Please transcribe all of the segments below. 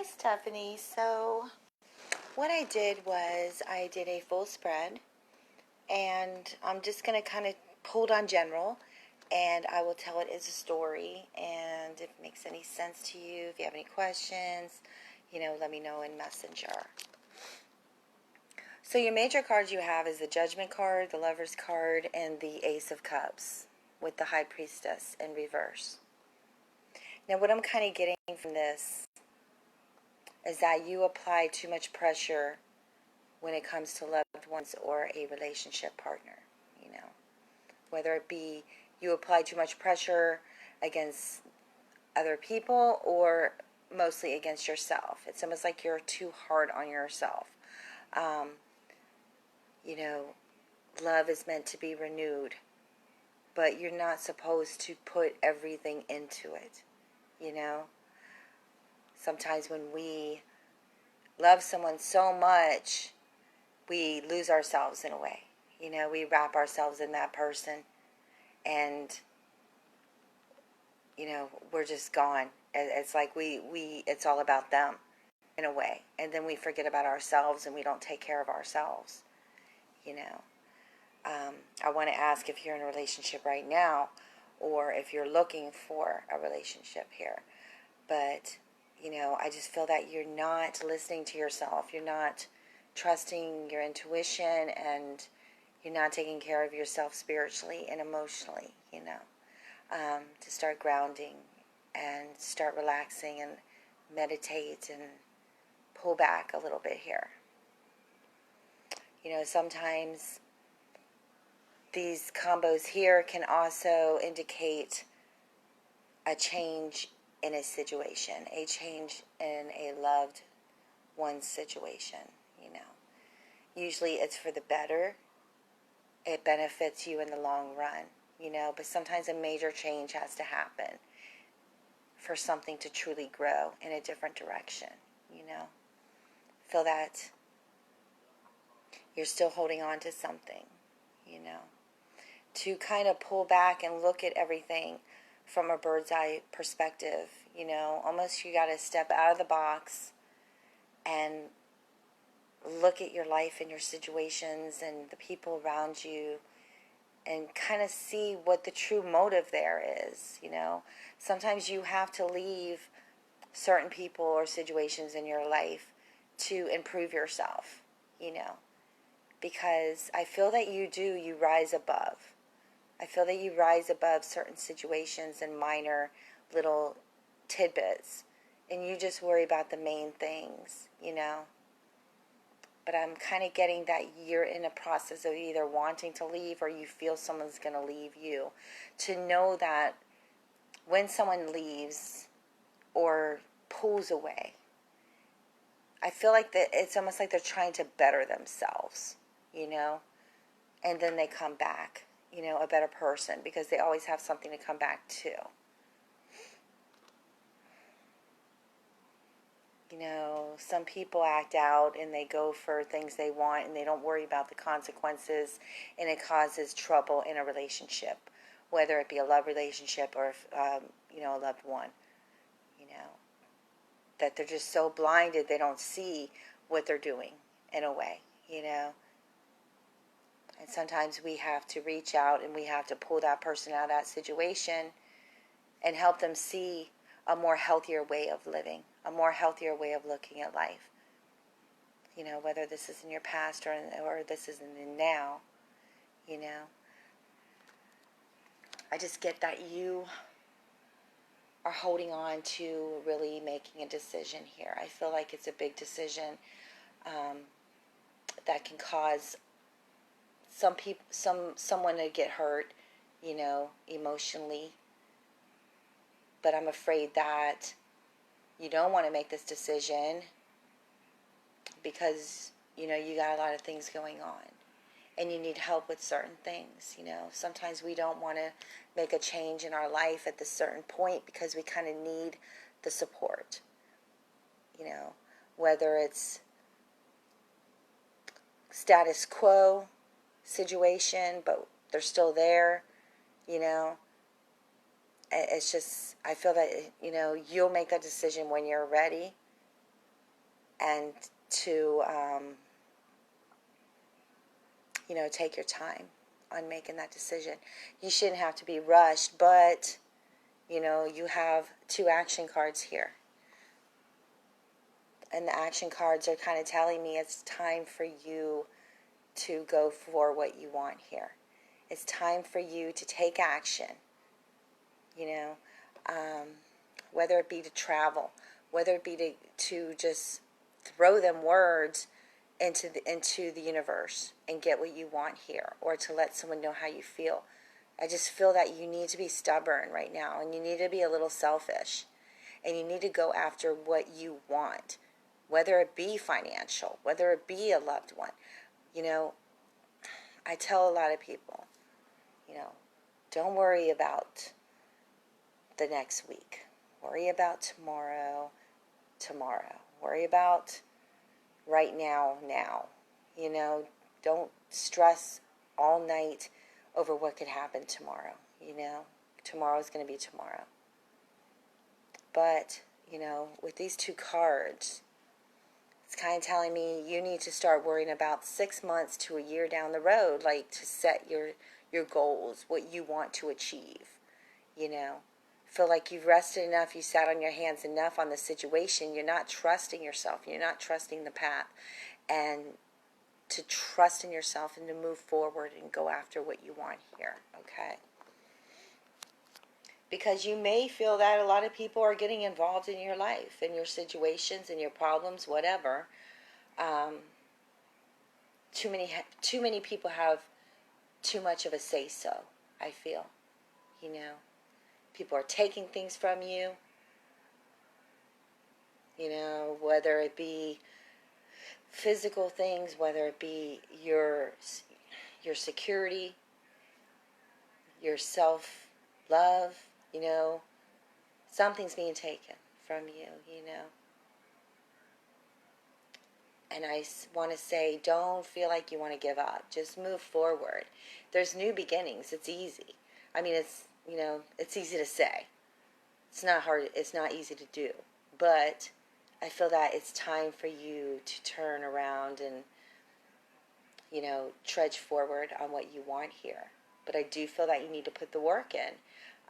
Hi, Stephanie. So, what I did was I did a full spread, and I'm just going to kind of hold on general, and I will tell it as a story. And if it makes any sense to you, if you have any questions, let me know in Messenger. So, your major cards you have is the Judgment card, the Lover's card, and the Ace of Cups with the High Priestess in reverse. Now, what I'm kind of getting from this is that you apply too much pressure when it comes to loved ones or a relationship partner, whether it be you apply too much pressure against other people or mostly against yourself. It's almost like you're too hard on yourself. Um, you know, love is meant to be renewed, but you're not supposed to put everything into it, Sometimes when we love someone so much, we lose ourselves in a way. We wrap ourselves in that person and, we're just gone. It's like it's all about them in a way. And then we forget about ourselves and we don't take care of ourselves, I want to ask if you're in a relationship right now or if you're looking for a relationship here. But, I just feel that you're not listening to yourself. You're not trusting your intuition, and you're not taking care of yourself spiritually and emotionally, to start grounding and start relaxing and meditate and pull back a little bit here. Sometimes these combos here can also indicate a change in a situation, a change in a loved one's situation, Usually it's for the better. It benefits you in the long run, but sometimes a major change has to happen for something to truly grow in a different direction, Feel that you're still holding on to something, To kind of pull back and look at everything from a bird's eye perspective, almost you got to step out of the box and look at your life and your situations and the people around you and kind of see what the true motive there is, Sometimes you have to leave certain people or situations in your life to improve yourself, because I feel that you rise above. I feel that you rise above certain situations and minor little tidbits, and you just worry about the main things, But I'm kind of getting that you're in a process of either wanting to leave or you feel someone's going to leave you. To know that when someone leaves or pulls away, I feel like that it's almost like they're trying to better themselves, and then they come back, a better person, because they always have something to come back to. Some people act out and they go for things they want and they don't worry about the consequences, and it causes trouble in a relationship, whether it be a love relationship or, a loved one, that they're just so blinded they don't see what they're doing in a way, And sometimes we have to reach out and we have to pull that person out of that situation and help them see a more healthier way of living, a more healthier way of looking at life. Whether this is in your past or this is in the now, I just get that you are holding on to really making a decision here. I feel like it's a big decision that can cause someone to get hurt, emotionally. But I'm afraid that you don't want to make this decision because, you got a lot of things going on and you need help with certain things, Sometimes we don't want to make a change in our life at this certain point because we kind of need the support, whether it's status quo situation, but they're still there, It's just, I feel that, you'll make that decision when you're ready, and to, take your time on making that decision. You shouldn't have to be rushed, but, you have 2 action cards here. And the action cards are kind of telling me it's time for you to go for what you want here. It's time for you to take action, whether it be to travel, whether it be to just throw them words into the universe and get what you want here, or to let someone know how you feel. I just feel that you need to be stubborn right now, and you need to be a little selfish, and you need to go after what you want, whether it be financial, whether it be a loved one. I tell a lot of people, don't worry about the next week. Worry about tomorrow. Worry about right now. Don't stress all night over what could happen tomorrow. Tomorrow's going to be tomorrow. But, with these 2 cards, it's kind of telling me you need to start worrying about 6 months to a year down the road, like to set your goals, what you want to achieve. Feel like you've rested enough, you sat on your hands enough on the situation. You're not trusting yourself. You're not trusting the path. And to trust in yourself and to move forward and go after what you want here, okay? Because you may feel that a lot of people are getting involved in your life, in your situations, in your problems, whatever. Too many people have too much of a say-so, I feel. People are taking things from you, whether it be physical things, whether it be your security, your self-love, something's being taken from you, And I want to say, don't feel like you want to give up. Just move forward. There's new beginnings. It's easy. I mean, it's easy to say. It's not hard. It's not easy to do. But I feel that it's time for you to turn around and, trudge forward on what you want here. But I do feel that you need to put the work in.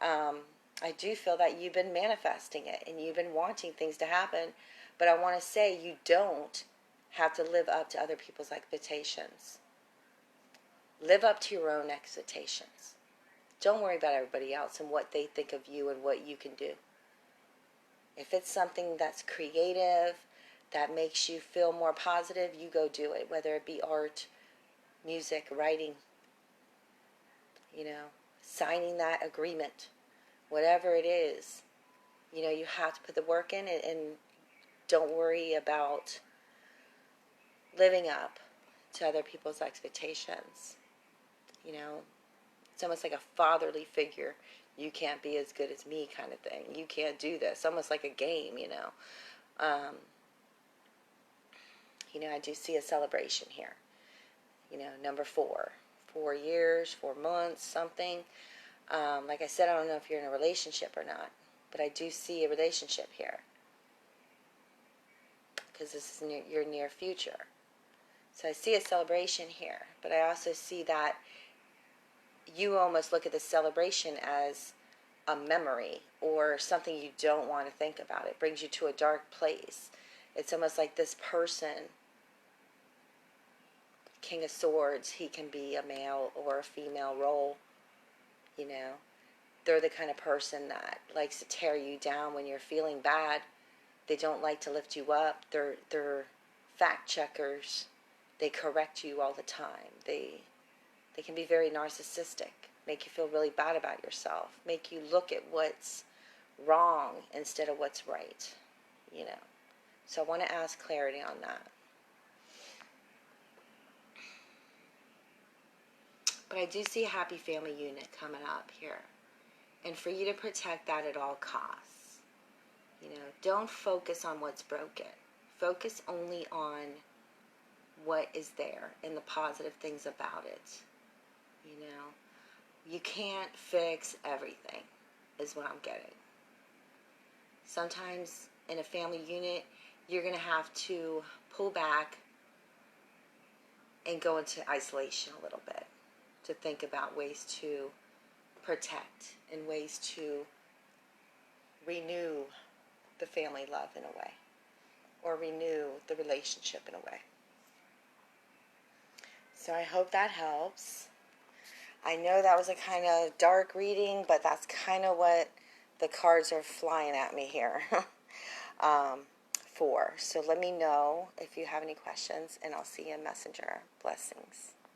I do feel that you've been manifesting it and you've been wanting things to happen. But I want to say you don't have to live up to other people's expectations. Live up to your own expectations. Don't worry about everybody else and what they think of you and what you can do. If it's something that's creative, that makes you feel more positive, you go do it. Whether it be art, music, writing, signing that agreement, whatever it is, you have to put the work in it, and don't worry about living up to other people's expectations. It's almost like a fatherly figure. You can't be as good as me kind of thing. You can't do this. Almost like a game, I do see a celebration here. Number 4. 4 years, 4 months, something. Like I said, I don't know if you're in a relationship or not, but I do see a relationship here. Because this is your near future. So I see a celebration here, but I also see that you almost look at the celebration as a memory or something you don't want to think about. It brings you to a dark place. It's almost like this person, King of Swords, he can be a male or a female role. They're the kind of person that likes to tear you down when you're feeling bad. They don't like to lift you up. They're fact checkers. They correct you all the time. They can be very narcissistic, make you feel really bad about yourself, make you look at what's wrong instead of what's right, So I want to ask clarity on that. But I do see a happy family unit coming up here. And for you to protect that at all costs. Don't focus on what's broken. Focus only on what is there and the positive things about it. You can't fix everything, is what I'm getting. Sometimes in a family unit, you're going to have to pull back and go into isolation a little bit to think about ways to protect and ways to renew the family love in a way, or renew the relationship in a way. So I hope that helps. I know that was a kind of dark reading, but that's kind of what the cards are flying at me here for. So let me know if you have any questions, and I'll see you in Messenger. Blessings.